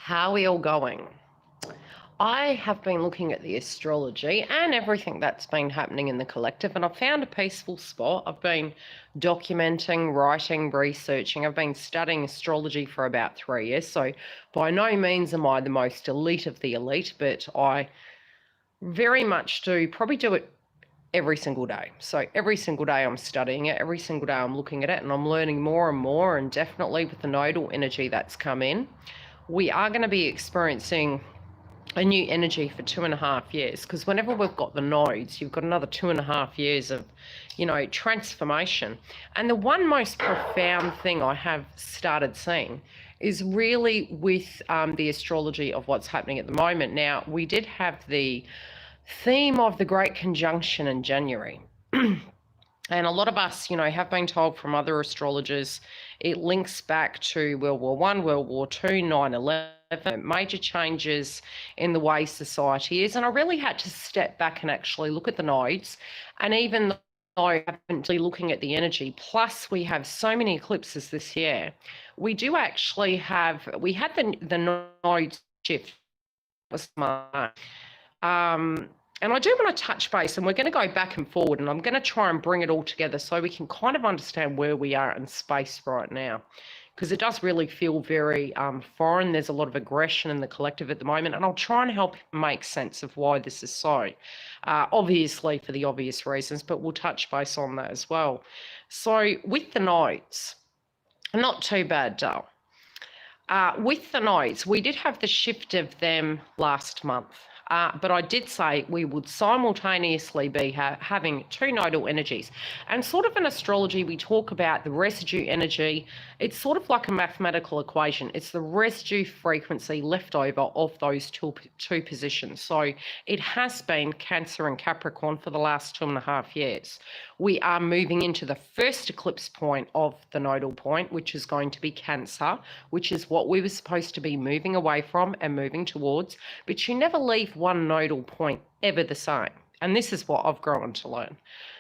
How are we all going? I have been looking at the astrology and everything that's been happening in the collective, and I've found a peaceful spot. I've been documenting, writing, researching. I've been studying astrology for about 3 years, so by no means am I the most elite of the elite, but I very much probably do it every single day. So every single day I'm studying it, every single day I'm looking at it, and I'm learning more and more, and definitely with the nodal energy that's come in, we are going to be experiencing a new energy for 2.5 years, because whenever we've got the nodes, you've got another 2.5 years of, transformation. And the one most profound thing I have started seeing is really with the astrology of what's happening at the moment. Now, we did have the theme of the Great Conjunction in January. And a lot of us, have been told from other astrologers, it links back to World War I, World War II, 9/11, major changes in the way society is. And I really had to step back and actually look at the nodes. And even though I haven't been looking at the energy, plus we have so many eclipses this year, we do actually we had the nodes shift. And I do want to touch base, and we're going to go back and forward, and I'm going to try and bring it all together so we can kind of understand where we are in space right now, because it does really feel very foreign. There's a lot of aggression in the collective at the moment, and I'll try and help make sense of why this is so, obviously for the obvious reasons, but we'll touch base on that as well. So with the nodes, not too bad, Dale. With the nodes, we did have the shift of them last month. But I did say we would simultaneously be having two nodal energies. And sort of in astrology, we talk about the residue energy. It's sort of like a mathematical equation. It's the residue frequency left over of those two positions. So it has been Cancer and Capricorn for the last 2.5 years. We are moving into the first eclipse point of the nodal point, which is going to be Cancer, which is what we were supposed to be moving away from and moving towards. But you never leave one nodal point ever the same. And this is what I've grown to learn.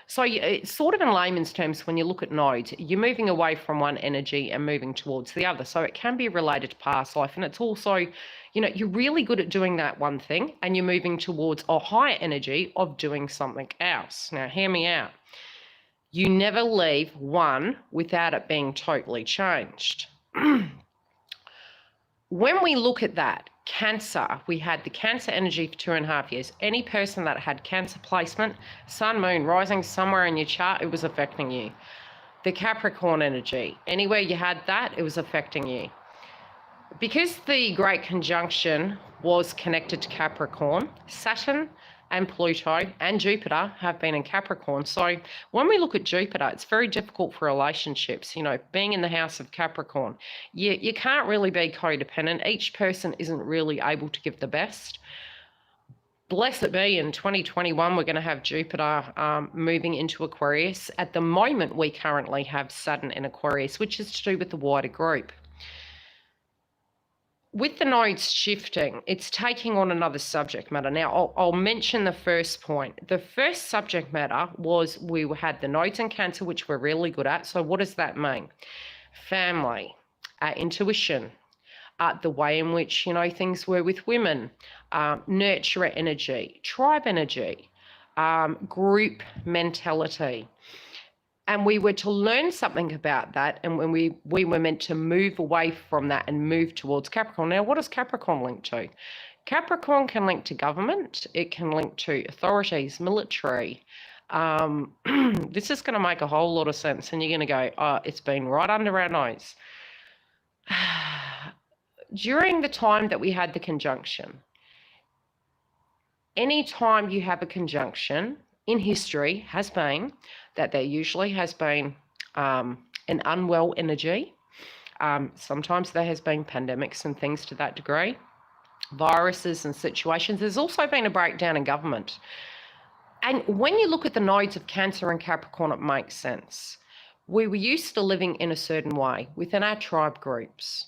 So it's sort of in layman's terms, when you look at nodes, you're moving away from one energy and moving towards the other. So it can be related to past life. And it's also, you're really good at doing that one thing and you're moving towards a higher energy of doing something else. Now, hear me out. You never leave one without it being totally changed. When we look at that, Cancer, we had the Cancer energy for 2.5 years. Any person that had Cancer placement, sun, moon, rising somewhere in your chart, it was affecting you. The Capricorn energy, anywhere you had that, it was affecting you. Because the Great Conjunction was connected to Capricorn, Saturn and Pluto and Jupiter have been in Capricorn. So when we look at Jupiter, it's very difficult for relationships. Being in the house of Capricorn, you can't really be codependent. Each person isn't really able to give the best. Bless it be, in 2021, we're going to have Jupiter moving into Aquarius. At the moment, we currently have Saturn in Aquarius, which is to do with the wider group. With the nodes shifting, it's taking on another subject matter. Now, I'll mention the first point. The first subject matter was we had the nodes in Cancer, which we're really good at. So what does that mean? Family, intuition, the way in which, things were with women, nurturer energy, tribe energy, group mentality. And we were to learn something about that, and when we were meant to move away from that and move towards Capricorn. Now, what does Capricorn link to? Capricorn can link to government. It can link to authorities, military. This is going to make a whole lot of sense, and you're going to go, oh, it's been right under our nose. During the time that we had the conjunction, any time you have a conjunction in history has been that there usually has been an unwell energy. Sometimes there has been pandemics and things to that degree, viruses and situations. There's also been a breakdown in government. And when you look at the nodes of Cancer and Capricorn, it makes sense. We were used to living in a certain way within our tribe groups.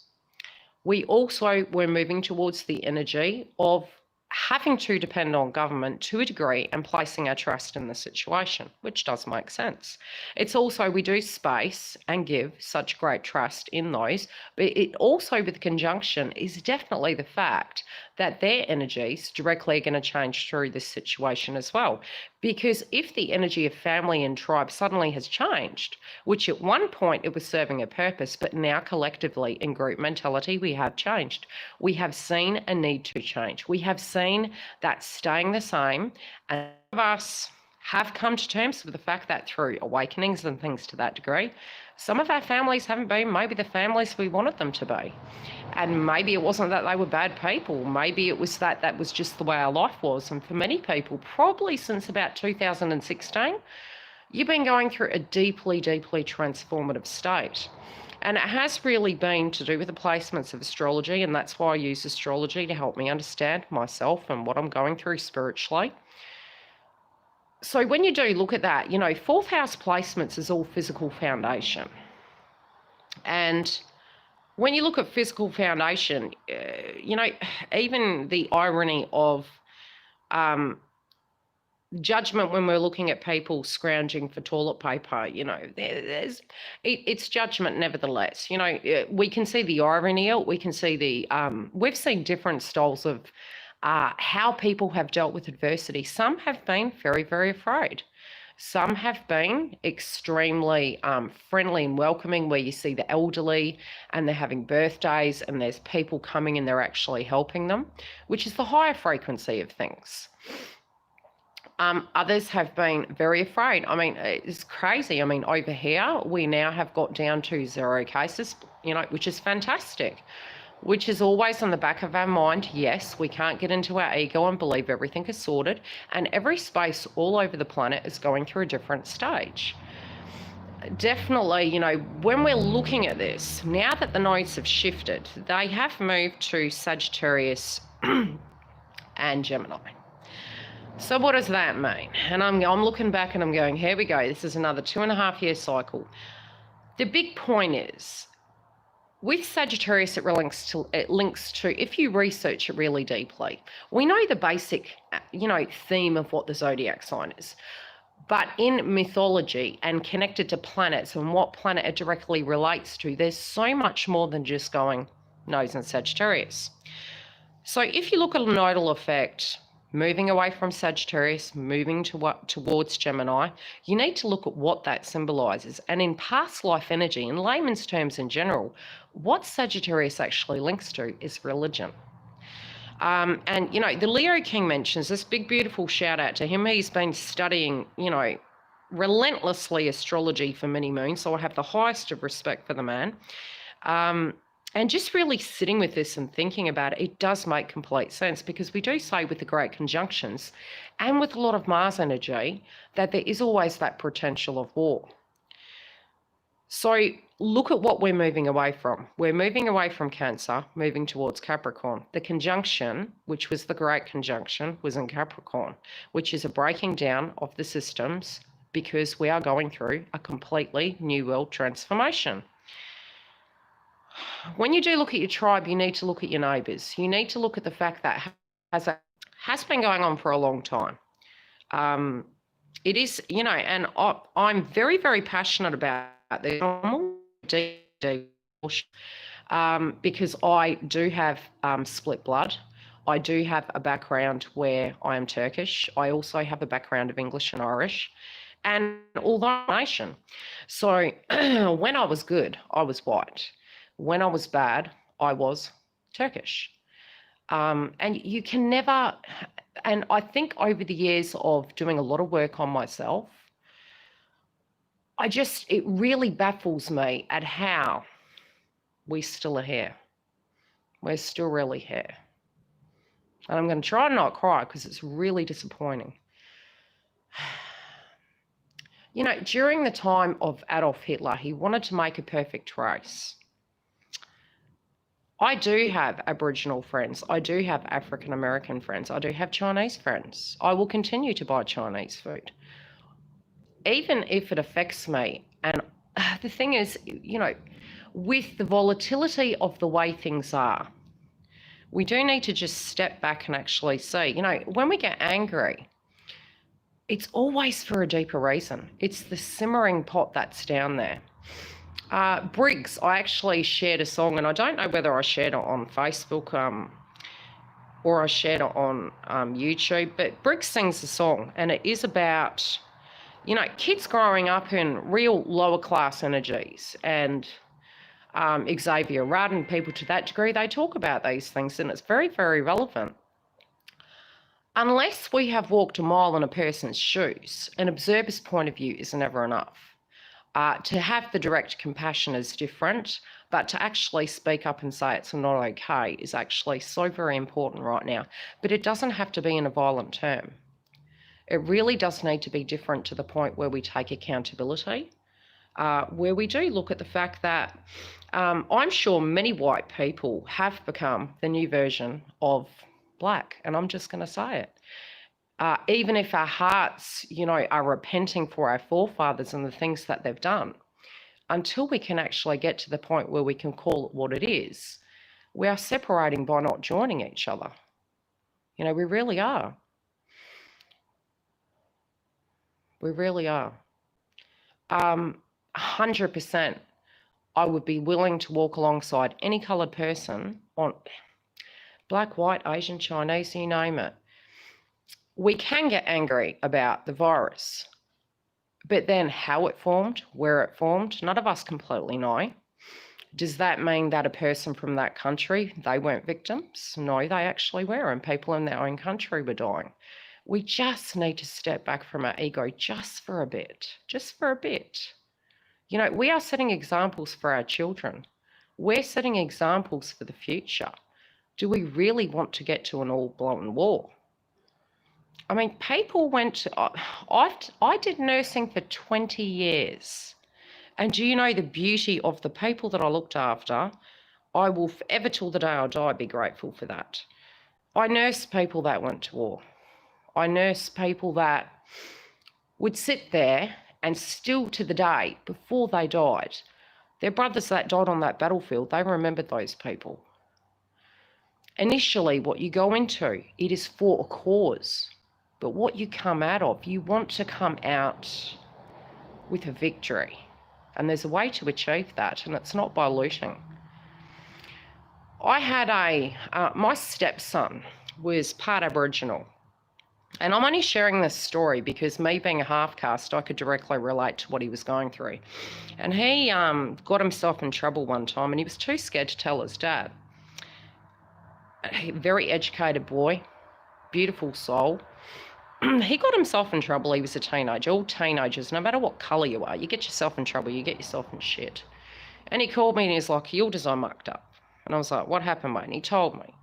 We also were moving towards the energy of having to depend on government to a degree and placing our trust in the situation, which does make sense. It's also, we do space and give such great trust in those, but it also, with conjunction, is definitely the fact that their energies directly are going to change through this situation as well. Because if the energy of family and tribe suddenly has changed, which at one point it was serving a purpose, but now collectively in group mentality, we have changed. We have seen a need to change. We have seen that staying the same, and some of us have come to terms with the fact that through awakenings and things to that degree, some of our families haven't been maybe the families we wanted them to be. And maybe it wasn't that they were bad people. Maybe it was that that was just the way our life was. And for many people, probably since about 2016, you've been going through a deeply, deeply transformative state. And it has really been to do with the placements of astrology, and that's why I use astrology to help me understand myself and what I'm going through spiritually. So when you do look at that, fourth house placements is all physical foundation. And when you look at physical foundation, even the irony of judgment when we're looking at people scrounging for toilet paper, it's judgment nevertheless. We can see the irony, we can see we've seen different styles of how people have dealt with adversity. Some have been very, very afraid. Some have been extremely friendly and welcoming, where you see the elderly and they're having birthdays and there's people coming and they're actually helping them, which is the higher frequency of things. Others have been very afraid. I mean, it's crazy. I mean, over here, we now have got down to 0 cases, which is fantastic. Which is always on the back of our mind. Yes, we can't get into our ego and believe everything is sorted, and every space all over the planet is going through a different stage. Definitely, when we're looking at this, now that the nodes have shifted, they have moved to Sagittarius and Gemini. So what does that mean? And I'm looking back and I'm going, here we go, this is another 2.5 year cycle. The big point is, with Sagittarius, it links to, if you research it really deeply, we know the basic, theme of what the zodiac sign is. But in mythology and connected to planets and what planet it directly relates to, there's so much more than just going nodes in Sagittarius. So if you look at a nodal effect, moving away from Sagittarius, moving towards Gemini, you need to look at what that symbolizes. And in past life energy, in layman's terms in general, what Sagittarius actually links to is religion. And, the Leo King mentions this, big, beautiful shout out to him. He's been studying, relentlessly astrology for many moons. So I have the highest of respect for the man. And just really sitting with this and thinking about it, it does make complete sense, because we do say with the great conjunctions and with a lot of Mars energy that there is always that potential of war. So look at what we're moving away from. We're moving away from Cancer, moving towards Capricorn. The conjunction, which was the great conjunction, was in Capricorn, which is a breaking down of the systems, because we are going through a completely new world transformation. When you do look at your tribe, you need to look at your neighbours. You need to look at the fact that has been going on for a long time. It is, and I'm very, very passionate about this, because I do have split blood. I do have a background where I am Turkish. I also have a background of English and Irish, and all the nation. So when I was good, I was white. When I was bad, I was Turkish. And you can never, and I think over the years of doing a lot of work on myself, it really baffles me at how we still are here. We're still really here. And I'm going to try and not cry, because it's really disappointing. During the time of Adolf Hitler, he wanted to make a perfect race. I do have Aboriginal friends. I do have African American friends. I do have Chinese friends. I will continue to buy Chinese food, even if it affects me. And the thing is, with the volatility of the way things are, we do need to just step back and actually see, you know, when we get angry, it's always for a deeper reason. It's the simmering pot that's down there. Briggs, I actually shared a song, and I don't know whether I shared it on Facebook or I shared it on YouTube, but Briggs sings a song, and it is about, you know, kids growing up in real lower class energies, and Xavier Rudd and people to that degree, they talk about these things, and it's very, very relevant. Unless we have walked a mile in a person's shoes, an observer's point of view is never enough. To have the direct compassion is different, but to actually speak up and say it's not okay is actually so very important right now. But it doesn't have to be in a violent term. It really does need to be different, to the point where we take accountability, where we do look at the fact that I'm sure many white people have become the new version of black, and I'm just going to say it. Even if our hearts, you know, are repenting for our forefathers and the things that they've done, until we can actually get to the point where we can call it what it is, we are separating by not joining each other. You know, we really are. We really are. 100%, I would be willing to walk alongside any coloured person, on black, white, Asian, Chinese, you name it. We can get angry about the virus, but then how it formed, where it formed, none of us completely know. Does that mean that a person from that country, they weren't victims? No, they actually were, and people in their own country were dying. We just need to step back from our ego just for a bit, just for a bit. You know, we are setting examples for our children. We're setting examples for the future. Do we really want to get to an all-blown war? I mean, people went to, I did nursing for 20 years. And do you know the beauty of the people that I looked after? I will forever, till the day I die, be grateful for that. I nursed people that went to war. I nursed people that would sit there and still to the day before they died, their brothers that died on that battlefield, they remembered those people. Initially, what you go into, it is for a cause. But what you come out of, you want to come out with a victory. And there's a way to achieve that, and it's not by looting. I had my stepson was part Aboriginal. And I'm only sharing this story because, me being a half caste, I could directly relate to what he was going through. And he got himself in trouble one time, and he was too scared to tell his dad. A very educated boy, beautiful soul. He got himself in trouble. He was a teenager. All teenagers, no matter what colour you are, you get yourself in trouble, you get yourself in shit. And he called me and he's like, Yildiz, I mucked up. And I was like, what happened, mate? And he told me.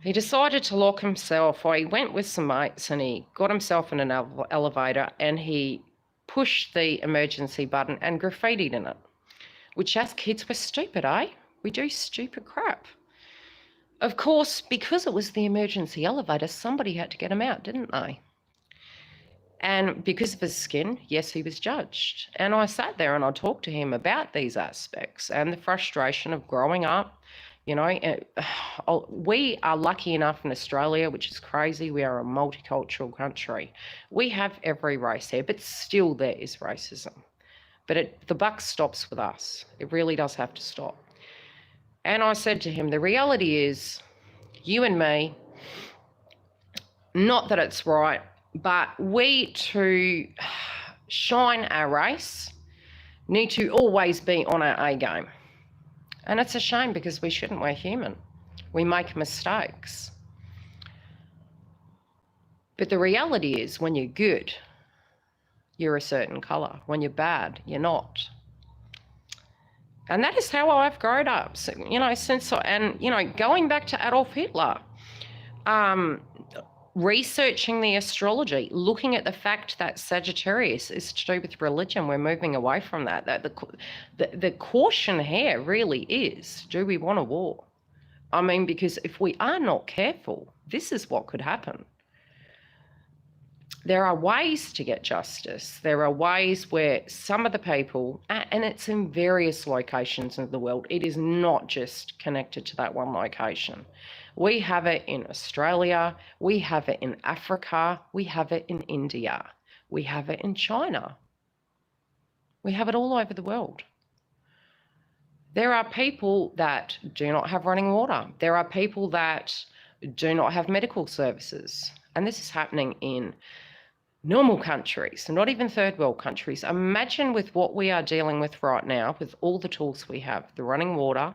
He decided to lock himself, or he went with some mates and he got himself in an elevator and he pushed the emergency button and graffitied in it. Which, as kids, we're stupid, eh? We do stupid crap. Of course, because it was the emergency elevator, somebody had to get him out, didn't they? And because of his skin, yes, he was judged. And I sat there and I talked to him about these aspects and the frustration of growing up. You know, we are lucky enough in Australia, which is crazy. We are a multicultural country. We have every race here, but still there is racism. But the buck stops with us. It really does have to stop. And I said to him, the reality is, you and me, not that it's right, but we, to shine our race, need to always be on our A game. And it's a shame, because we shouldn't. We're human. We make mistakes. But the reality is, when you're good, you're a certain colour. When you're bad, you're not. And that is how I've grown up, so, you know, going back to Adolf Hitler, researching the astrology, looking at the fact that Sagittarius is to do with religion. We're moving away from that. The caution here really is, do we want a war? I mean, because if we are not careful, this is what could happen. There are ways to get justice. There are ways where some of the people, and it's in various locations of the world, it is not just connected to that one location. We have it in Australia, we have it in Africa, we have it in India, we have it in China. We have it all over the world. There are people that do not have running water. There are people that do not have medical services. And this is happening in normal countries, not even third world countries. Imagine with what we are dealing with right now, with all the tools we have, the running water,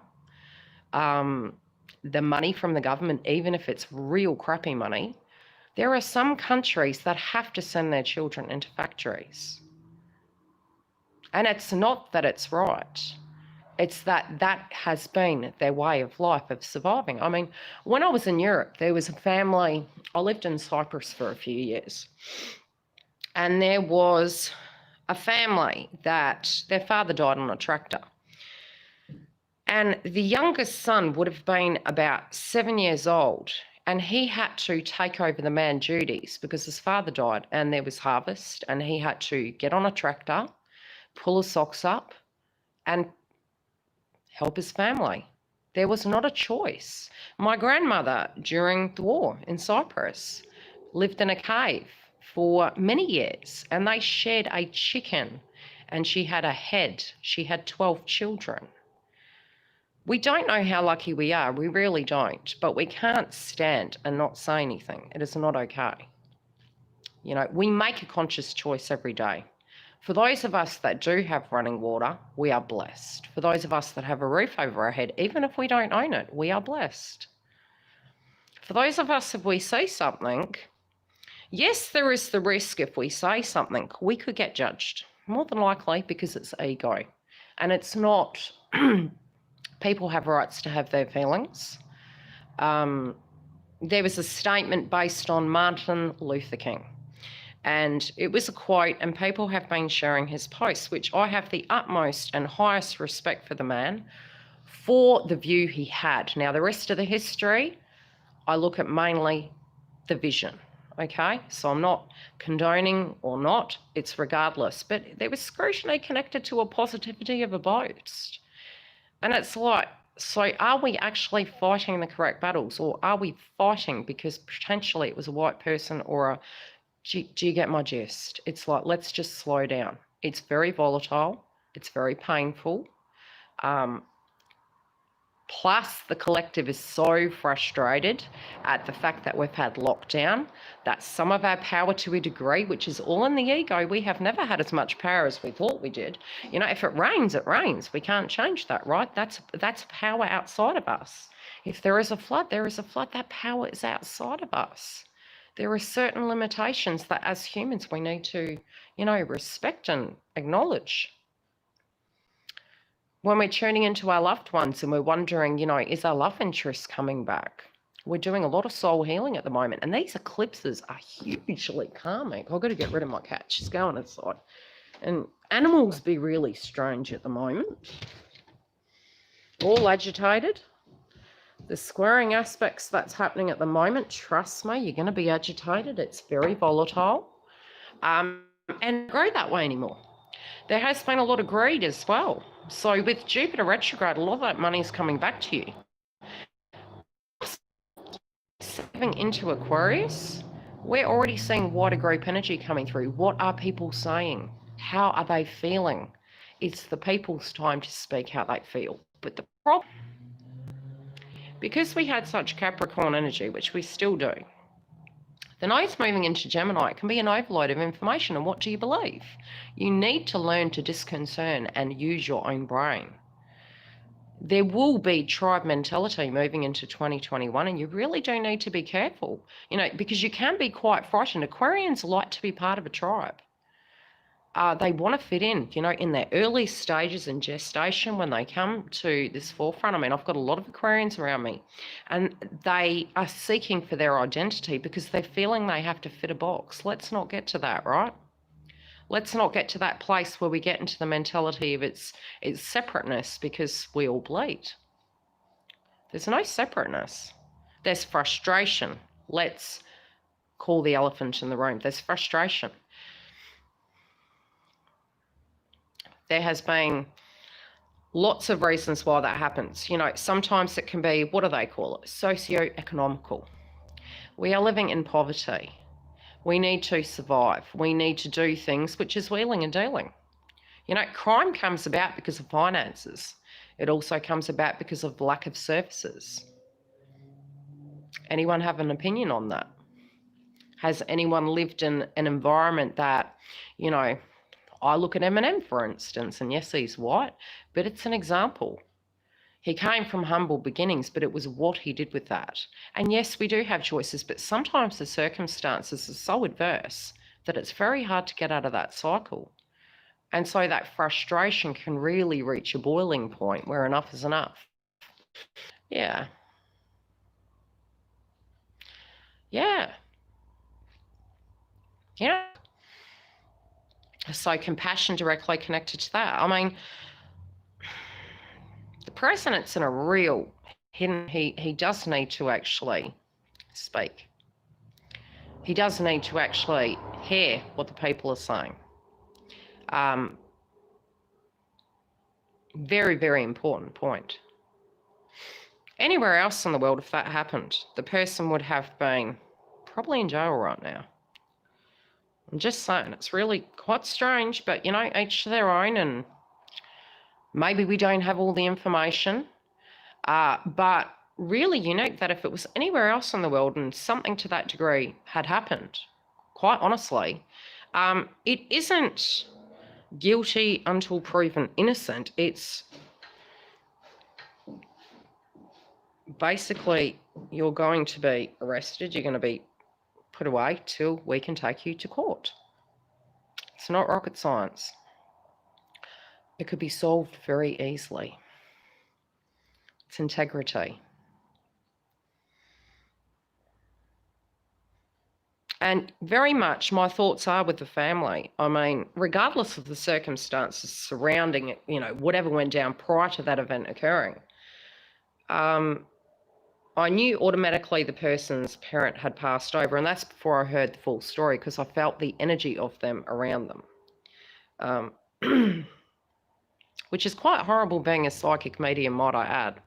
the money from the government, even if it's real crappy money, there are some countries that have to send their children into factories. And it's not that it's right. It's that that has been their way of life, of surviving. I mean, when I was in Europe, there was a family, I lived in Cyprus for a few years, and there was a family that their father died on a tractor. And the youngest son would have been about 7 years old, and he had to take over the man duties because his father died and there was harvest, and he had to get on a tractor, pull his socks up, and help his family. There was not a choice. My grandmother, during the war in Cyprus, lived in a cave for many years, and they shared a chicken, and she had a head. She had 12 children. We don't know how lucky we are. We really don't. But we can't stand and not say anything. It is not okay. You know, we make a conscious choice every day. For those of us that do have running water, we are blessed. For those of us that have a roof over our head, even if we don't own it, we are blessed. For those of us, if we see something, yes, there is the risk if we say something, we could get judged, more than likely, because it's ego. And it's not, people have rights to have their feelings. There was a statement based on Martin Luther King. And it was a quote, and people have been sharing his posts, which I have the utmost and highest respect for the man, for the view he had. Now, the rest of the history, I look at mainly the vision, okay? So I'm not condoning or not, it's regardless. But there was scrutiny connected to a positivity of a boast. And it's like, so are we actually fighting the correct battles, or are we fighting because potentially it was a white person or a... Do you get my gist? It's like, let's just slow down. It's very volatile. It's very painful. Plus, the collective is so frustrated at the fact that we've had lockdown, that some of our power to a degree, which is all in the ego, we have never had as much power as we thought we did. You know, if it rains, it rains. We can't change that, right? That's power outside of us. If there is a flood, there is a flood. That power is outside of us. There are certain limitations that as humans we need to, you know, respect and acknowledge. When we're tuning into our loved ones and we're wondering, you know, is our love interest coming back? We're doing a lot of soul healing at the moment, and these eclipses are hugely calming. I've got to get rid of my cat. She's going inside. And animals be really strange at the moment. All agitated. The squaring aspects that's happening at the moment, trust me, you're going to be agitated. It's very volatile. And grow that way anymore. There has been a lot of greed as well. So with Jupiter retrograde, a lot of that money is coming back to you. Stepping into Aquarius, we're already seeing wider group energy coming through. What are people saying? How are they feeling? It's the people's time to speak how they feel. But the problem, because we had such Capricorn energy, which we still do, the node's moving into Gemini. It can be an overload of information. And what do you believe? You need to learn to disconcern and use your own brain. There will be tribe mentality moving into 2021, and you really do need to be careful, you know, because you can be quite frightened. Aquarians like to be part of a tribe. They want to fit in, you know, in their early stages in gestation when they come to this forefront. I mean, I've got a lot of Aquarians around me, and they are seeking for their identity because they're feeling they have to fit a box. Let's not get to that, right? Let's not get to that place where we get into the mentality of its separateness, because we all bleed. There's no separateness. There's frustration. Let's call the elephant in the room. There's frustration. There has been lots of reasons why that happens. You know, sometimes it can be, what do they call it? Socio-economical. We are living in poverty. We need to survive. We need to do things, which is wheeling and dealing. You know, crime comes about because of finances. It also comes about because of lack of services. Anyone have an opinion on that? Has anyone lived in an environment that, you know, I look at Eminem, for instance, and yes, he's white, but it's an example. He came from humble beginnings, but it was what he did with that. And yes, we do have choices, but sometimes the circumstances are so adverse that it's very hard to get out of that cycle. And so that frustration can really reach a boiling point where enough is enough. Yeah. Yeah. Yeah. So compassion directly connected to that. I mean, the president's in a real hidden, he does need to actually speak. He does need to actually hear what the people are saying. Very, very important point. Anywhere else in the world, if that happened, the person would have been probably in jail right now. I'm just saying, it's really quite strange, but, you know, each to their own, and maybe we don't have all the information. But really unique that if it was anywhere else in the world and something to that degree had happened, quite honestly, it isn't guilty until proven innocent. It's basically you're going to be arrested, you're going to be put away till we can take you to court. It's not rocket science. It could be solved very easily. It's integrity. And very much my thoughts are with the family. I mean, regardless of the circumstances surrounding it, you know, whatever went down prior to that event occurring, I knew automatically the person's parent had passed over, and that's before I heard the full story because I felt the energy of them around them, which is quite horrible being a psychic medium, might I add,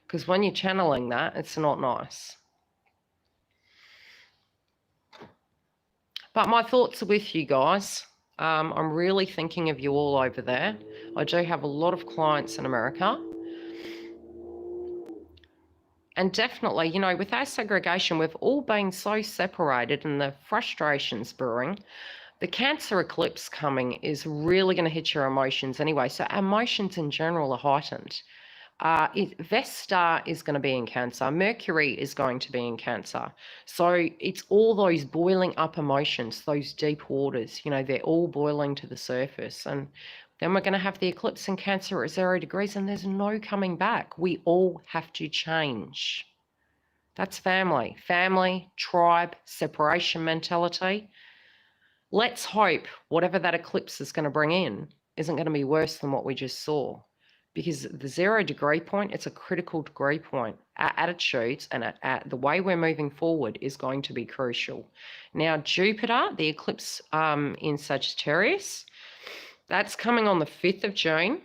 because when you're channeling that, it's not nice. But my thoughts are with you guys. I'm really thinking of you all over there. I do have a lot of clients in America. And definitely, you know, with our segregation, we've all been so separated and the frustrations brewing. The Cancer eclipse coming is really going to hit your emotions anyway. So our emotions in general are heightened. Vesta is going to be in Cancer. Mercury is going to be in Cancer. So it's all those boiling up emotions, those deep waters, you know, they're all boiling to the surface. And then we're going to have the eclipse in Cancer at 0 degrees, and there's no coming back. We all have to change. That's family, tribe, separation mentality. Let's hope whatever that eclipse is going to bring in isn't going to be worse than what we just saw. Because the 0 degree point, it's a critical degree point. Our attitudes and the way we're moving forward is going to be crucial. Now, Jupiter, the eclipse in Sagittarius, that's coming on the 5th of June.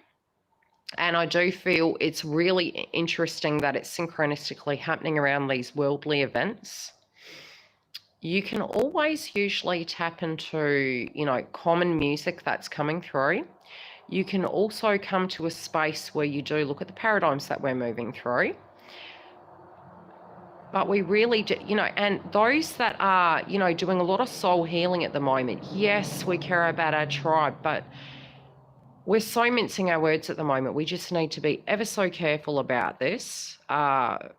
And I do feel it's really interesting that it's synchronistically happening around these worldly events. You can always usually tap into, you know, common music that's coming through. You can also come to a space where you do look at the paradigms that we're moving through. But we really do, you know, and those that are, you know, doing a lot of soul healing at the moment, yes, we care about our tribe, but we're so mincing our words at the moment. We just need to be ever so careful about this, but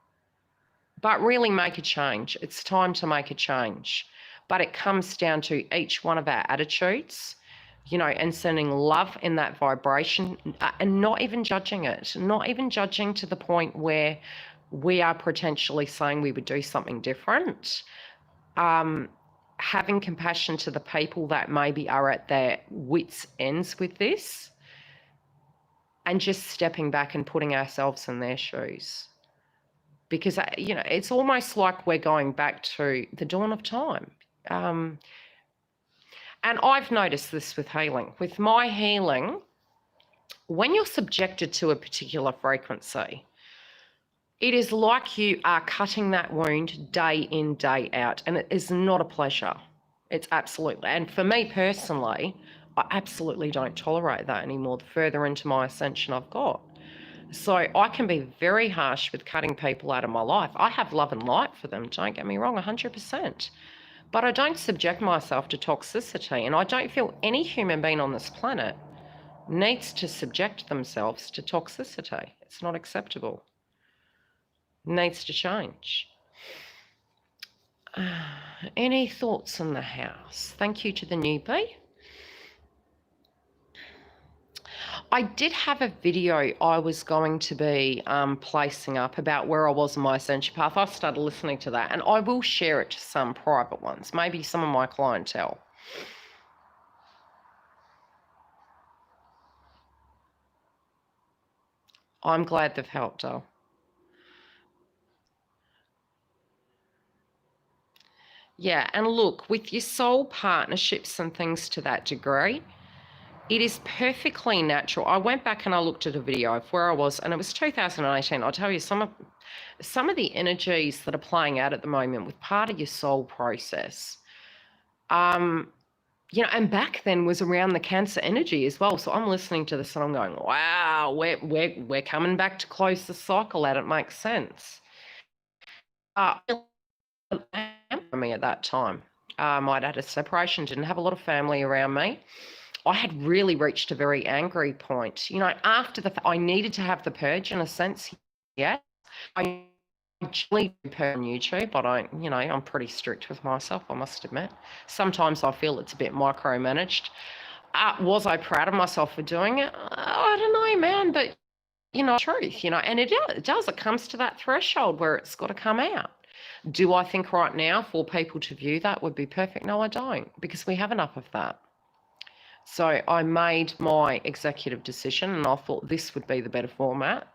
really make a change. It's time to make a change. But it comes down to each one of our attitudes, you know, and sending love in that vibration and not even judging it, not even judging to the point where we are potentially saying we would do something different. Having compassion to the people that maybe are at their wits' ends with this, and just stepping back and putting ourselves in their shoes. Because, you know, it's almost like we're going back to the dawn of time. And I've noticed this with healing. With my healing, when you're subjected to a particular frequency, it is like you are cutting that wound day in, day out, and it is not a pleasure. It's absolutely, and for me personally, I absolutely don't tolerate that anymore the further into my ascension I've got. So I can be very harsh with cutting people out of my life. I have love and light for them, don't get me wrong, 100%. But I don't subject myself to toxicity, and I don't feel any human being on this planet needs to subject themselves to toxicity. It's not acceptable. It needs to change. Any thoughts on the house? Thank you to the newbie. I did have a video I was going to be placing up about where I was in my ascension path. I started listening to that, and I will share it to some private ones, maybe some of my clientele. I'm glad they've helped, though. Yeah, and look, with your soul partnerships and things to that degree, it is perfectly natural. I went back and I looked at a video of where I was, and it was 2018. I'll tell you some of the energies that are playing out at the moment with part of your soul process. And back then was around the Cancer energy as well. So I'm listening to this and I'm going, wow, we're coming back to close the cycle out. It makes sense. For me at that time, I'd had a separation, didn't have a lot of family around me. I had really reached a very angry point. After I needed to have the purge in a sense. Yeah, I actually purge on YouTube, but I'm pretty strict with myself, I must admit. Sometimes I feel it's a bit micromanaged. Was I proud of myself for doing it? I don't know, man, but truth, and it does. It comes to that threshold where it's got to come out. Do I think right now for people to view that would be perfect? No, I don't, because we have enough of that. So I made my executive decision, and I thought this would be the better format.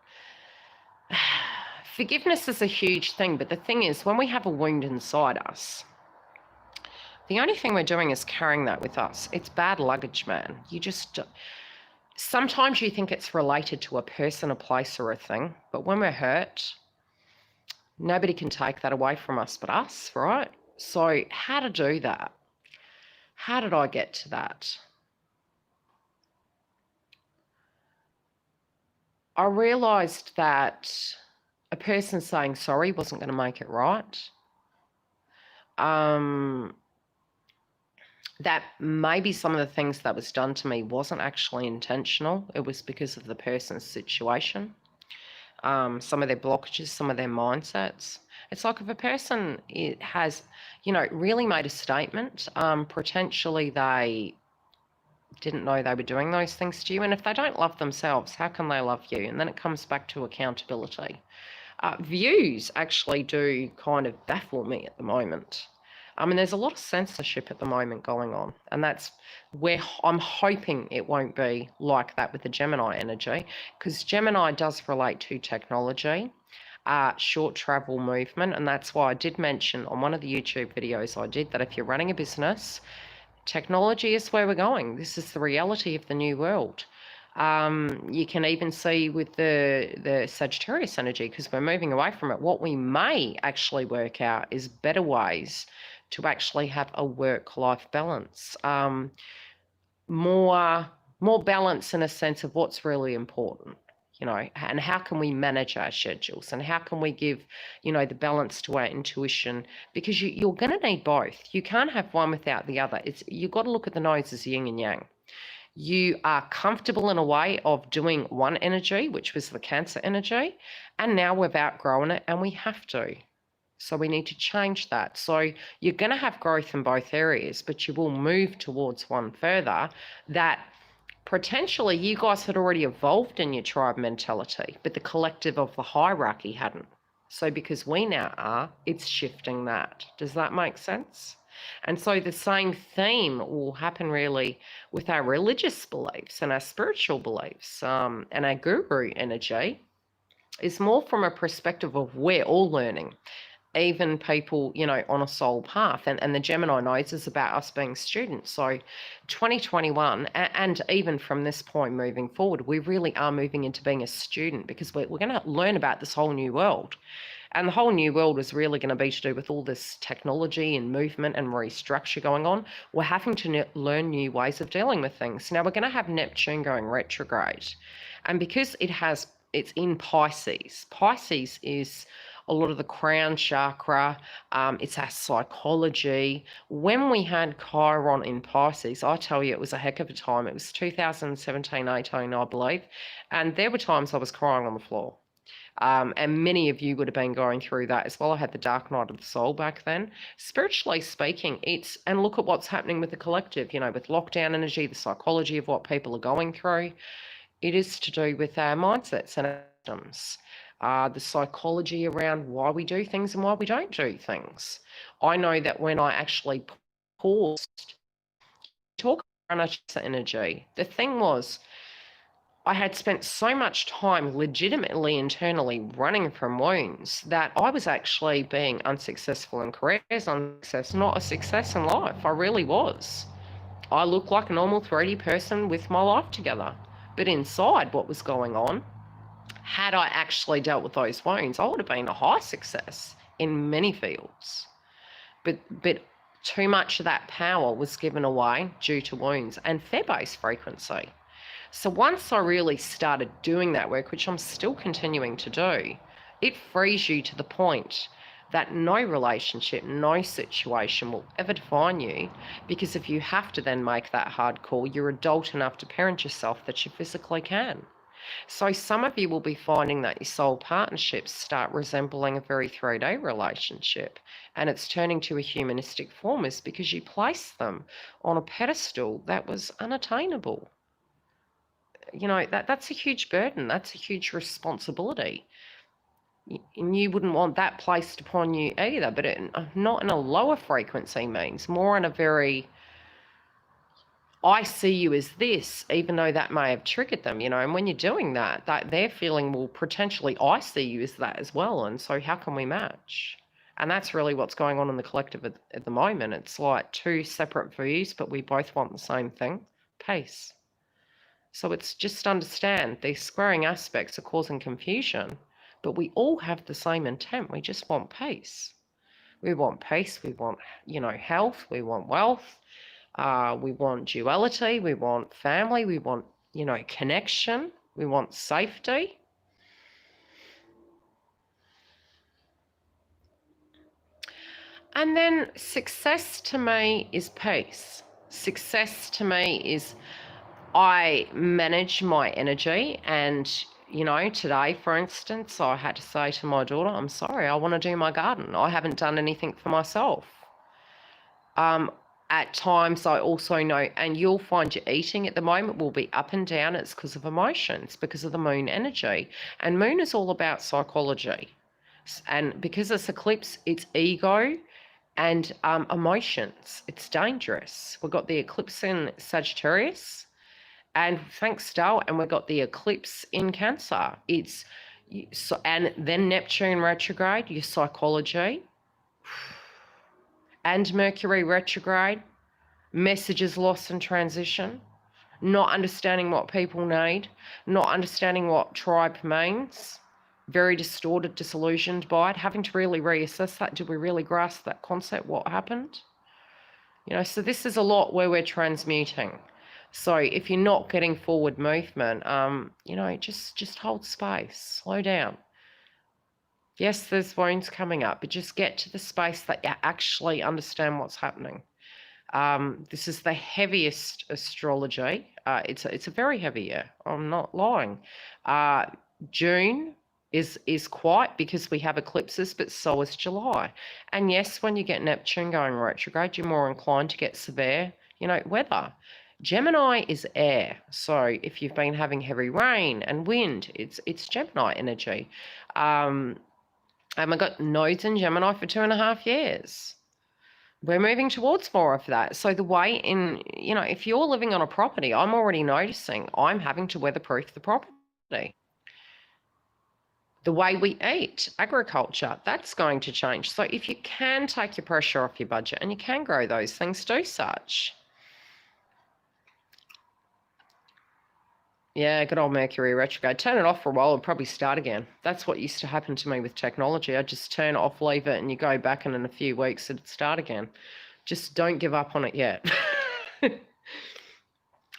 Forgiveness is a huge thing, but the thing is, when we have a wound inside us, the only thing we're doing is carrying that with us. It's bad luggage, man. Sometimes you think it's related to a person, a place, or a thing, but when we're hurt, nobody can take that away from us but us, right? So how to do that? How did I get to that? I realised that a person saying sorry wasn't going to make it right. That maybe some of the things that was done to me wasn't actually intentional. It was because of the person's situation, some of their blockages, some of their mindsets. It's like if a person has, really made a statement, potentially they didn't know they were doing those things to you. And if they don't love themselves, how can they love you? And then it comes back to accountability. Views actually do kind of baffle me at the moment. There's a lot of censorship at the moment going on, and that's where I'm hoping it won't be like that with the Gemini energy, because Gemini does relate to technology, short travel movement, and that's why I did mention on one of the YouTube videos I did that if you're running a business, technology is where we're going. This is the reality of the new world. You can even see with the Sagittarius energy, because we're moving away from it, what we may actually work out is better ways to actually have a work-life balance, more balance in a sense of what's really important, and how can we manage our schedules, and how can we give, the balance to our intuition, because you're going to need both. You can't have one without the other. You've got to look at the nodes as yin and yang. You are comfortable in a way of doing one energy, which was the Cancer energy, and now we've outgrown it and we have to. So we need to change that. So you're going to have growth in both areas, but you will move towards one further that potentially you guys had already evolved in your tribe mentality, but the collective of the hierarchy hadn't. So because we now are, it's shifting that. Does that make sense? And so the same theme will happen really with our religious beliefs and our spiritual beliefs, and our guru energy is more from a perspective of we're all learning. even people, you know, on a soul path. And the Gemini nodes is about us being students. So 2021, and even from this point moving forward, we really are moving into being a student, because we're going to learn about this whole new world. And the whole new world is really going to be to do with all this technology and movement and restructure going on. We're having to learn new ways of dealing with things. Now, we're going to have Neptune going retrograde. And because it's in Pisces. Pisces is a lot of the crown chakra. It's our psychology. When we had Chiron in Pisces, I tell you, it was a heck of a time. It was 2017, 18, I believe. And there were times I was crying on the floor. And many of you would have been going through that as well. I had the dark night of the soul back then. Spiritually speaking, and look at what's happening with the collective, you know, with lockdown energy, the psychology of what people are going through. It is to do with our mindsets and systems. The psychology around why we do things and why we don't do things. I know that when I actually paused to talk about energy, the thing was, I had spent so much time legitimately internally running from wounds that I was actually being unsuccessful in careers, not a success in life. I really was. I looked like a normal 3D person with my life together. But inside what was going on, had I actually dealt with those wounds, I would have been a high success in many fields. But too much of that power was given away due to wounds and fear-based frequency. So once I really started doing that work, which I'm still continuing to do, it frees you to the point that no relationship, no situation will ever define you, because if you have to then make that hard call, you're adult enough to parent yourself that you physically can. So some of you will be finding that your soul partnerships start resembling a very 3D relationship, and it's turning to a humanistic form is because you place them on a pedestal that was unattainable. You know, that's a huge burden. That's a huge responsibility. And you wouldn't want that placed upon you either, but not in a lower frequency means, more in a very, I see you as this, even though that may have triggered them, you know, and when you're doing that they're feeling, well, potentially I see you as that as well, and so how can we match? And that's really what's going on in the collective at the moment. It's like two separate views, but we both want the same thing, peace. So it's just understand these squaring aspects are causing confusion, but we all have the same intent. We just want peace. We want peace. We want, you know, health. We want wealth. We want duality. We want family. We want, you know, connection. We want safety. And then success to me is peace. Success to me is I manage my energy. And, you know, today, for instance, I had to say to my daughter, I'm sorry, I want to do my garden. I haven't done anything for myself. At times I also know, and you'll find your eating at the moment will be up and down. It's because of emotions, because of the moon energy. And moon is all about psychology. And because it's eclipse, it's ego and emotions. It's dangerous. We've got the eclipse in Sagittarius, and thanks, Dale, and we've got the eclipse in Cancer. And then Neptune retrograde, your psychology, and Mercury retrograde, messages lost in transition, not understanding what people need, not understanding what tribe means, very distorted, disillusioned by it, having to really reassess that. Do we really grasp that concept, what happened? You know, so this is a lot where we're transmuting. So if you're not getting forward movement, you know, just hold space, slow down. Yes, there's wounds coming up, but just get to the space that you actually understand what's happening. This is the heaviest astrology. It's a very heavy year. I'm not lying. June is quiet because we have eclipses, but so is July. And yes, when you get Neptune going retrograde, you're more inclined to get severe, you know, weather. Gemini is air. So if you've been having heavy rain and wind, it's Gemini energy. And I got nodes in Gemini for 2.5 years. We're moving towards more of that. So the way in, you know, if you're living on a property, I'm already noticing I'm having to weatherproof the property. The way we eat, agriculture, that's going to change. So if you can take your pressure off your budget and you can grow those things, do such. Yeah, good old Mercury retrograde. Turn it off for a while, it'll probably start again. That's what used to happen to me with technology. I'd just turn it off, leave it, and you go back and in a few weeks it'd start again. Just don't give up on it yet.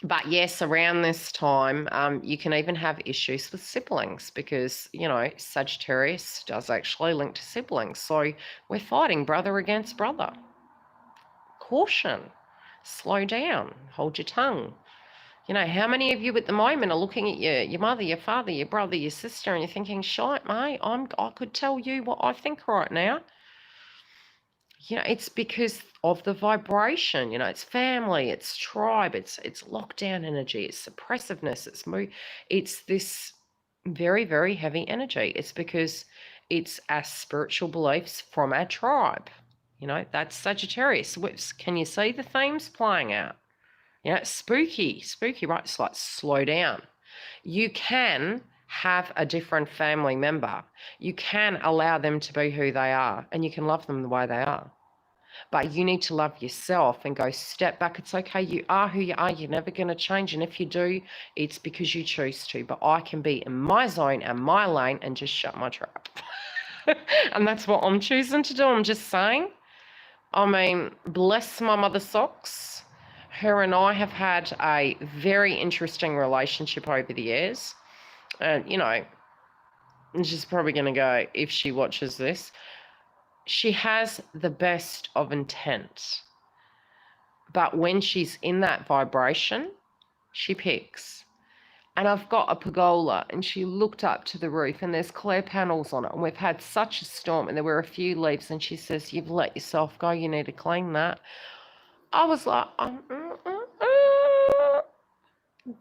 But yes, around this time, you can even have issues with siblings because, you know, Sagittarius does actually link to siblings. So we're fighting brother against brother. Caution. Slow down. Hold your tongue. You know, how many of you at the moment are looking at your mother, your father, your brother, your sister, and you're thinking, shite, mate, I could tell you what I think right now. You know, it's because of the vibration. You know, it's family, it's tribe, it's lockdown energy, it's suppressiveness, it's this very, very heavy energy. It's because it's our spiritual beliefs from our tribe. You know, that's Sagittarius. Can you see the themes playing out? You know, spooky, right? It's like slow down. You can have a different family member. You can allow them to be who they are and you can love them the way they are. But you need to love yourself and go step back. It's okay. You are who you are. You're never going to change. And if you do, it's because you choose to. But I can be in my zone and my lane and just shut my trap. And that's what I'm choosing to do. I'm just saying. I mean, bless my mother's socks. Her and I have had a very interesting relationship over the years. And, you know, she's probably going to go, if she watches this, she has the best of intent. But when she's in that vibration, she picks. And I've got a pergola and she looked up to the roof and there's clear panels on it. And we've had such a storm and there were a few leaves and she says, you've let yourself go. You need to clean that. I was like,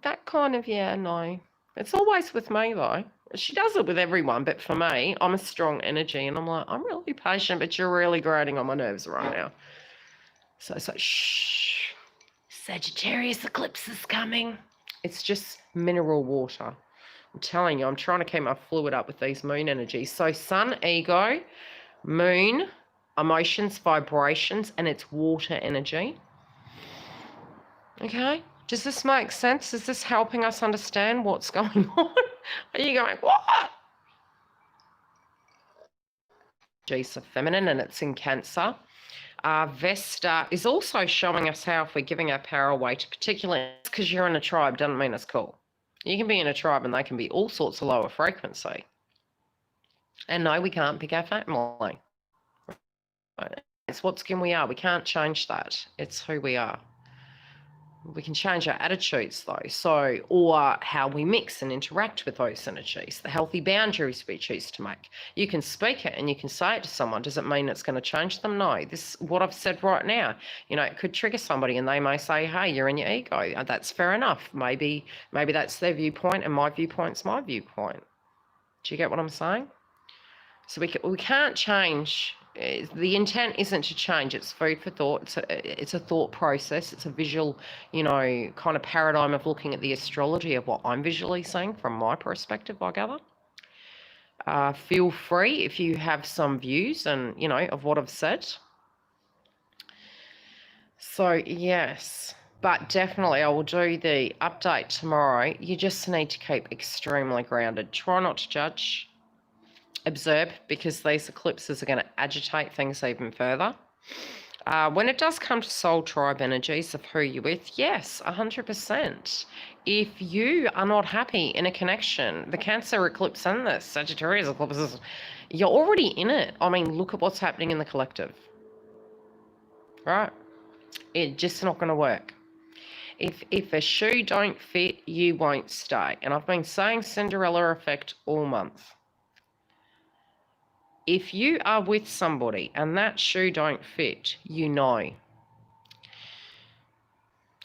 that kind of, yeah, no. It's always with me, though. She does it with everyone, but for me, I'm a strong energy, and I'm like, I'm really patient, but you're really grating on my nerves right now. So it's like, shh. Sagittarius eclipse is coming. It's just mineral water. I'm telling you, I'm trying to keep my fluid up with these moon energies. So sun, ego, moon, emotions, vibrations, and it's water energy. Okay, does this make sense? Is this helping us understand what's going on? Are you going, what? G's are feminine and it's in Cancer. Vesta is also showing us how if we're giving our power away to particularly, because you're in a tribe doesn't mean it's cool. You can be in a tribe and they can be all sorts of lower frequency. And no, we can't pick our family. It's what skin we are. We can't change that. It's who we are. We can change our attitudes though, or how we mix and interact with those energies, the healthy boundaries we choose to make. You can speak it and you can say it to someone. Does it mean it's going to change them? No. This, what I've said right now, you know, it could trigger somebody and they may say, hey, you're in your ego. That's fair enough. Maybe that's their viewpoint and my viewpoint's my viewpoint. Do you get what I'm saying? So we can't change. The intent isn't to change. It's food for thought. It's a thought process. It's a visual, you know, kind of paradigm of looking at the astrology of what I'm visually seeing from my perspective, I gather. Feel free if you have some views and, you know, of what I've said. So, yes, but definitely I will do the update tomorrow. You just need to keep extremely grounded. Try not to judge. Observe, because these eclipses are going to agitate things even further. When it does come to soul tribe energies of who you're with, yes, 100%. If you are not happy in a connection, the Cancer eclipse and the Sagittarius eclipse, you're already in it. I mean, look at what's happening in the collective. Right? It's just not going to work. If a shoe don't fit, you won't stay. And I've been saying Cinderella effect all month. If you are with somebody and that shoe don't fit, you know.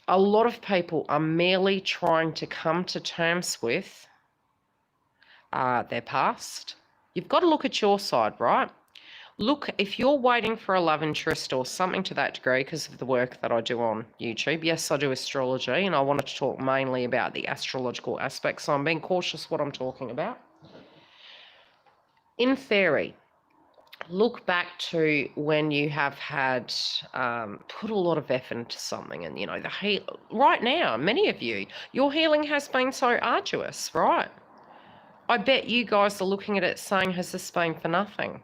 A lot of people are merely trying to come to terms with their past. You've got to look at your side, right? Look, if you're waiting for a love interest or something to that degree because of the work that I do on YouTube, yes, I do astrology and I wanted to talk mainly about the astrological aspects, so I'm being cautious what I'm talking about. In theory, look back to when you have had put a lot of effort into something, and right now, many of you, your healing has been so arduous, right? I bet you guys are looking at it saying, has this been for nothing?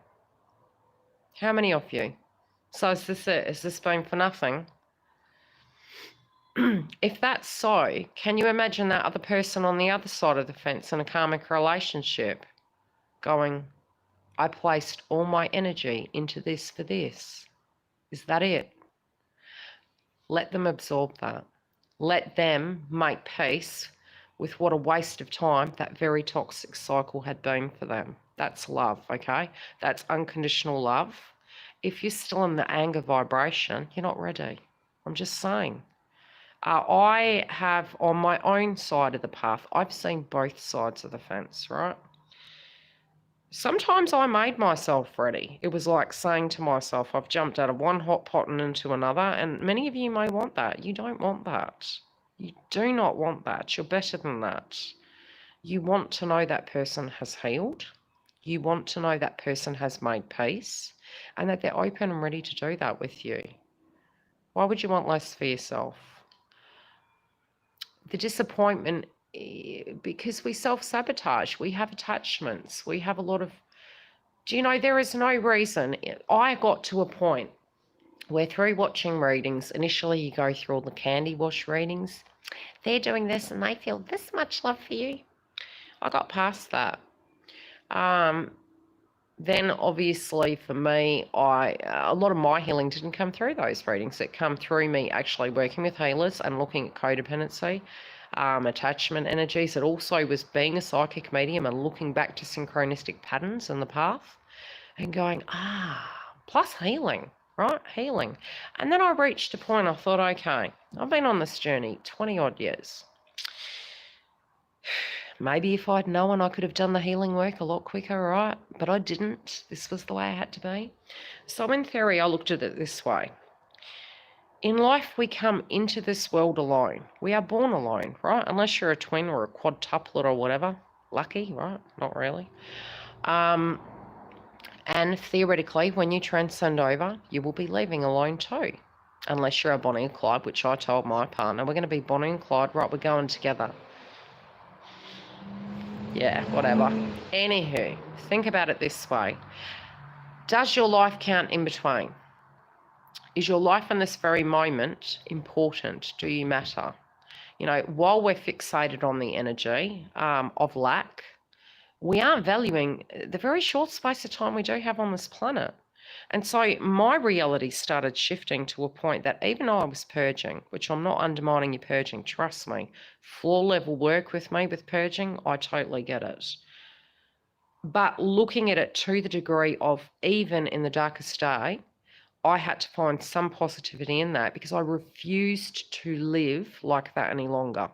How many of you? So is this it? Has this been for nothing? If that's so, can you imagine that other person on the other side of the fence in a karmic relationship going, I placed all my energy into this for this? Is that it? Let them absorb that. Let them make peace with what a waste of time that very toxic cycle had been for them. That's love, okay? That's unconditional love. If you're still in the anger vibration, you're not ready. I'm just saying. I have, on my own side of the path, I've seen both sides of the fence, right? Sometimes I made myself ready. It was like saying to myself, I've jumped out of one hot pot and into another, and many of you may want that. You don't want that. You do not want that. You're better than that. You want to know that person has healed. You want to know that person has made peace, and that they're open and ready to do that with you. Why would you want less for yourself? The disappointment, because we self-sabotage, we have attachments, we have a lot of, there is no reason. I got to a point where through watching readings, initially you go through all the candy wash readings, they're doing this and they feel this much love for you. I got past that. Then obviously for me, a lot of my healing didn't come through those readings. It come through me actually working with healers and looking at codependency, attachment energies. It also was being a psychic medium and looking back to synchronistic patterns in the path and going, plus healing, right? Healing. And then I reached a point, I thought, okay, I've been on this journey 20 odd years. Maybe if I'd known, I could have done the healing work a lot quicker, right? But I didn't. This was the way I had to be. So in theory, I looked at it this way. In life, we come into this world alone. We are born alone, right? Unless you're a twin or a quadtuplet or whatever. Lucky, right? Not really. And theoretically, when you transcend over, you will be leaving alone too. Unless you're a Bonnie and Clyde, which I told my partner, we're going to be Bonnie and Clyde, right? We're going together. Yeah, whatever. Anywho, think about it this way. Does your life count in between? Is your life in this very moment important? Do you matter? While we're fixated on the energy of lack, we aren't valuing the very short space of time we do have on this planet. And so my reality started shifting to a point that even though I was purging, which I'm not undermining your purging, trust me, floor level work with me with purging, I totally get it. But looking at it to the degree of even in the darkest day, I had to find some positivity in that because I refused to live like that any longer.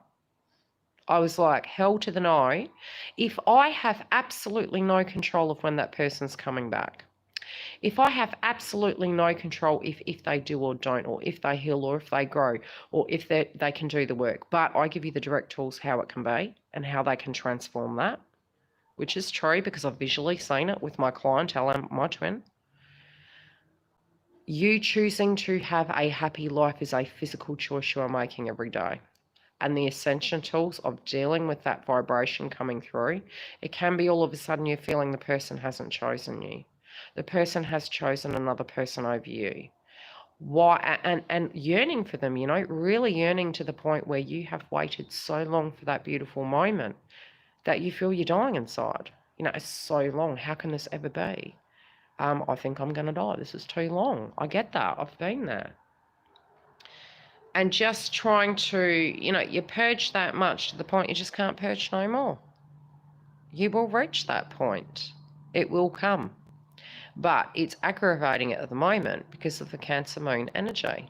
I was like, hell to the no. If I have absolutely no control of when that person's coming back, if I have absolutely no control if they do or don't, or if they heal or if they grow, or if they can do the work, but I give you the direct tools how it can be and how they can transform that, which is true because I've visually seen it with my clientele and my twin. You choosing to have a happy life is a physical choice you are making every day. And the ascension tools of dealing with that vibration coming through, it can be all of a sudden you're feeling the person hasn't chosen you. The person has chosen another person over you. Why? And yearning for them, really yearning to the point where you have waited so long for that beautiful moment that you feel you're dying inside. It's so long. How can this ever be? I think I'm going to die. This is too long. I get that. I've been there. And just trying to, you purge that much to the point you just can't purge no more. You will reach that point. It will come. But it's aggravating it at the moment because of the Cancer moon energy.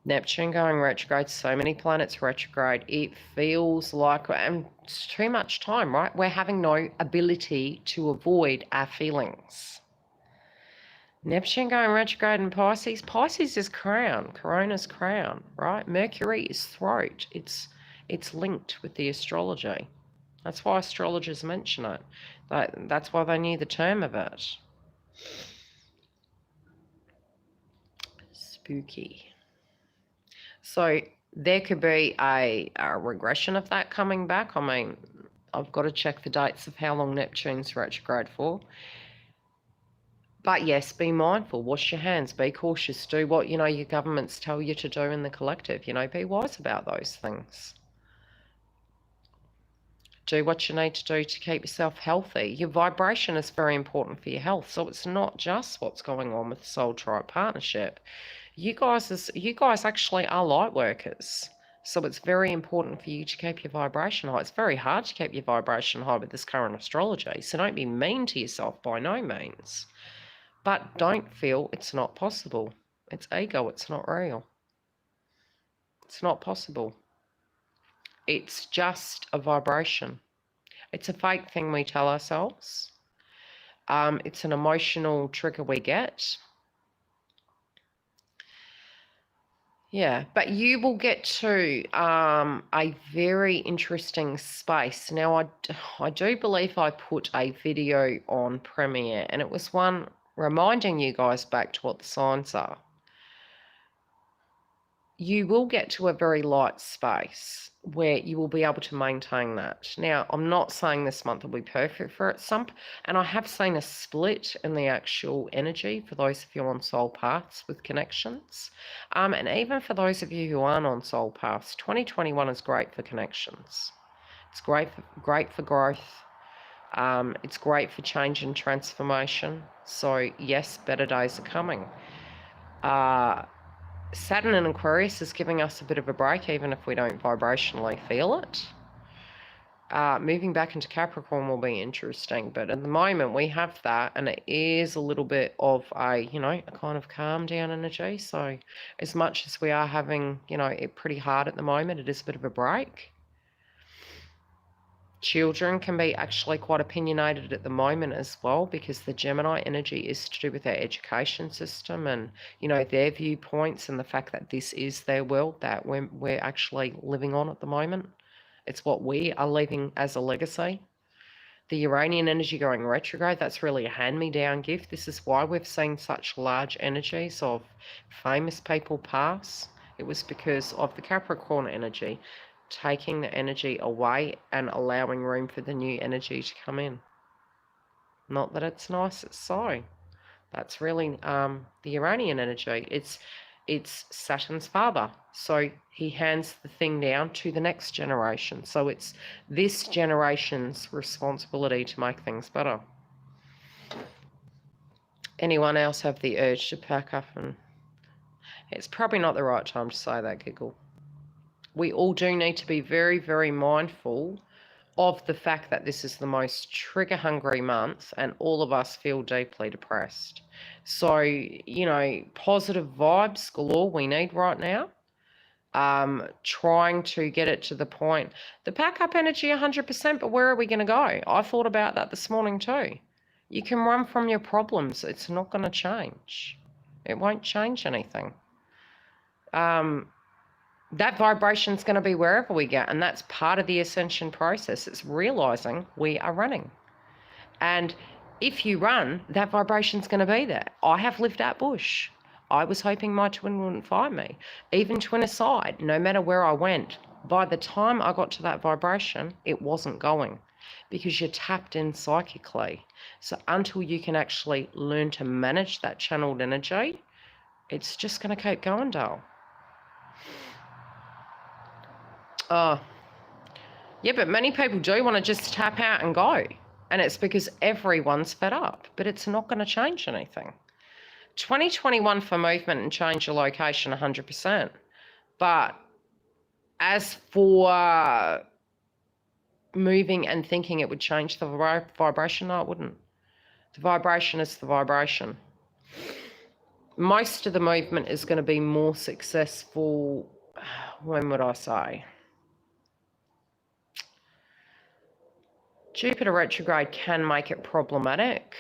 Neptune going retrograde, so many planets retrograde. It feels like, and it's too much time, right? We're having no ability to avoid our feelings. Neptune going retrograde in Pisces. Pisces is crown, Corona's crown, right? Mercury is throat. It's linked with the astrology. That's why astrologers mention it. That's why they knew the term of it. Spooky. So there could be a regression of that coming back. I mean, I've got to check the dates of how long Neptune's retrograde for. But yes, be mindful, wash your hands, be cautious, do what, your governments tell you to do in the collective, be wise about those things. Do what you need to do to keep yourself healthy. Your vibration is very important for your health, so it's not just what's going on with the soul tribe partnership. You guys actually are light workers, so it's very important for you to keep your vibration high. It's very hard to keep your vibration high with this current astrology, so don't be mean to yourself by no means. But don't feel it's not possible. It's ego, it's not real. It's not possible. It's just a vibration. It's a fake thing we tell ourselves. It's an emotional trigger we get. Yeah, but you will get to a very interesting space. Now, I do believe I put a video on Premiere, and it was one reminding you guys back to what the signs are. You will get to a very light space where you will be able to maintain that. Now, I'm not saying this month will be perfect for it. And I have seen a split in the actual energy for those of you on soul paths with connections. And even for those of you who aren't on soul paths, 2021 is great for connections. It's great for growth. It's great for change and transformation. So yes, better days are coming. Saturn in Aquarius is giving us a bit of a break, even if we don't vibrationally feel it. Moving back into Capricorn will be interesting, but at the moment we have that, and it is a little bit of a kind of calm down energy. So as much as we are having, it pretty hard at the moment, it is a bit of a break. Children can be actually quite opinionated at the moment as well, because the Gemini energy is to do with their education system and, their viewpoints and the fact that this is their world that we're actually living on at the moment. It's what we are leaving as a legacy. The Uranian energy going retrograde, that's really a hand-me-down gift. This is why we've seen such large energies of famous people pass. It was because of the Capricorn energy taking the energy away and allowing room for the new energy to come in. Not that it's nice, it's so. That's really the Uranian energy. It's Saturn's father. So he hands the thing down to the next generation. So it's this generation's responsibility to make things better. Anyone else have the urge to pack up? And it's probably not the right time to say that, Giggle. We all do need to be very, very mindful of the fact that this is the most trigger-hungry month and all of us feel deeply depressed. So, positive vibes galore we need right now. Trying to get it to the point. The pack-up energy 100%, but where are we going to go? I thought about that this morning too. You can run from your problems. It's not going to change. It won't change anything. That vibration is going to be wherever we get, and that's part of the ascension process. It's realizing we are running. And if you run, that vibration is going to be there. I have lived at bush. I was hoping my twin wouldn't find me. Even twin aside, no matter where I went, by the time I got to that vibration, it wasn't going, because you're tapped in psychically. So until you can actually learn to manage that channeled energy, it's just going to keep going, doll. Yeah, but many people do want to just tap out and go. And it's because everyone's fed up. But it's not going to change anything. 2021 for movement and change your location 100%. But as for moving and thinking it would change the vibration, no, it wouldn't. The vibration is the vibration. Most of the movement is going to be more successful, when would I say? Jupiter retrograde can make it problematic.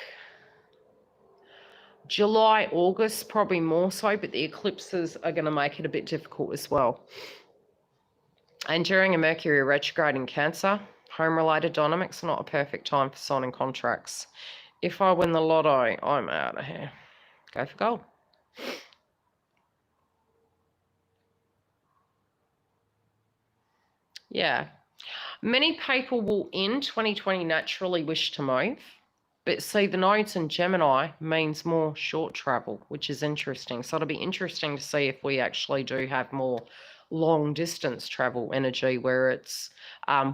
July, August, probably more so, but the eclipses are going to make it a bit difficult as well. And during a Mercury retrograde in Cancer, Home-related dynamics are not a perfect time for signing contracts. If I win the lotto, I'm out of here. Go for gold. Yeah. Many people will in 2020 naturally wish to move. But see, the nodes in Gemini means more short travel, which is interesting. So it'll be interesting to see if we actually do have more long distance travel energy where it's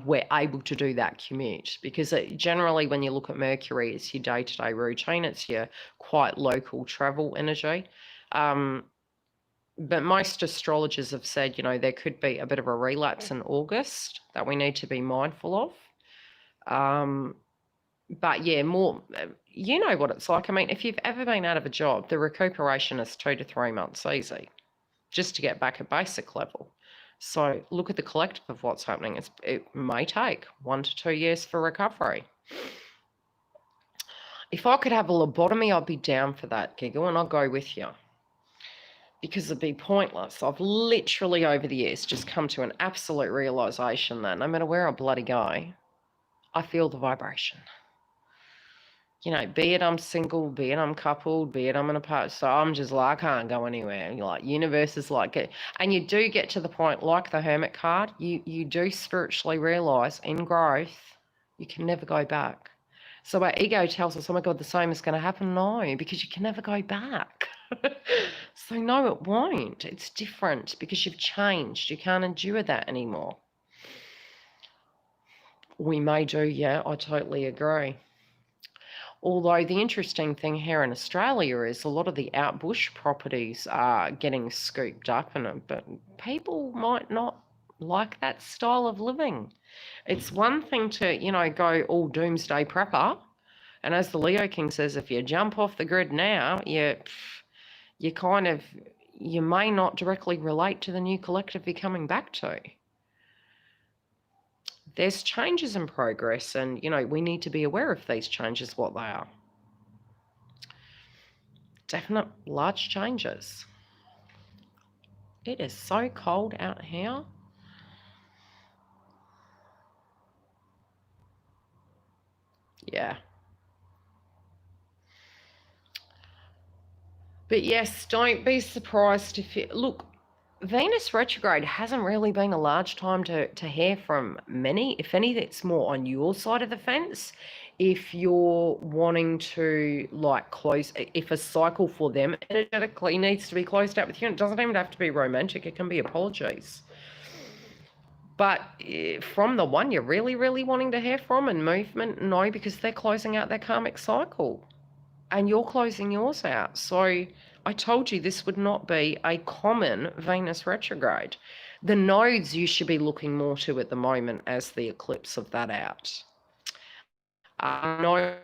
we're able to do that commute. Because generally when you look at Mercury, it's your day-to-day routine. It's your quite local travel energy. But most astrologers have said, you know, there could be a bit of a relapse in August that we need to be mindful of. But yeah, more, you know what it's like. I mean, if you've ever been out of a job, the recuperation is 2 to 3 months easy just to get back at basic level. So look at the collective of what's happening. It may take 1 to 2 years for recovery. If I could have a lobotomy, I'd be down for that, Giggle, and I'll go with you. Because it'd be pointless. I've literally over the years just come to an absolute realisation that no matter where I bloody go, I feel the vibration. You know, be it I'm single, be it I'm coupled, be it I'm in a partner. So I'm just like, I can't go anywhere. You're like, universe is like it. And you do get to the point, like the Hermit card, you do spiritually realise in growth, you can never go back. So our ego tells us, oh my God, the same is going to happen. No, because you can never go back. So no, it won't. It's different because you've changed. You can't endure that anymore. We may do, yeah, I totally agree. Although the interesting thing here in Australia is a lot of the outbush properties are getting scooped up, but people might not like that style of living. It's one thing to, you know, go all doomsday prepper. And as the Leo King says, if you jump off the grid now, you may not directly relate to the new collective you're coming back to. There's changes in progress, and, you know, we need to be aware of these changes, what they are. Definite large changes. It is so cold out here. Yeah. But yes, don't be surprised if you look. Venus retrograde hasn't really been a large time to hear from many. If anything, it's more on your side of the fence. If you're wanting to like close, if a cycle for them energetically needs to be closed out with you, it doesn't even have to be romantic. It can be apologies. But from the one you're really, really wanting to hear from and movement, no, because they're closing out their karmic cycle and you're closing yours out. So I told you this would not be a common Venus retrograde. The nodes you should be looking more to at the moment as the eclipse of that out. No,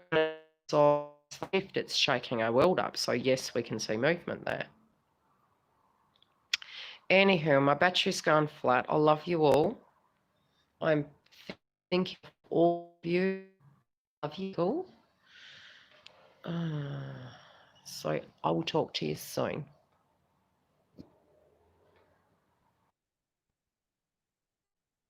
it's shaking our world up. So yes, we can see movement there. Anywho, my battery's gone flat. I love you all. I'm thinking of all of you. Love you all. So I will talk to you soon.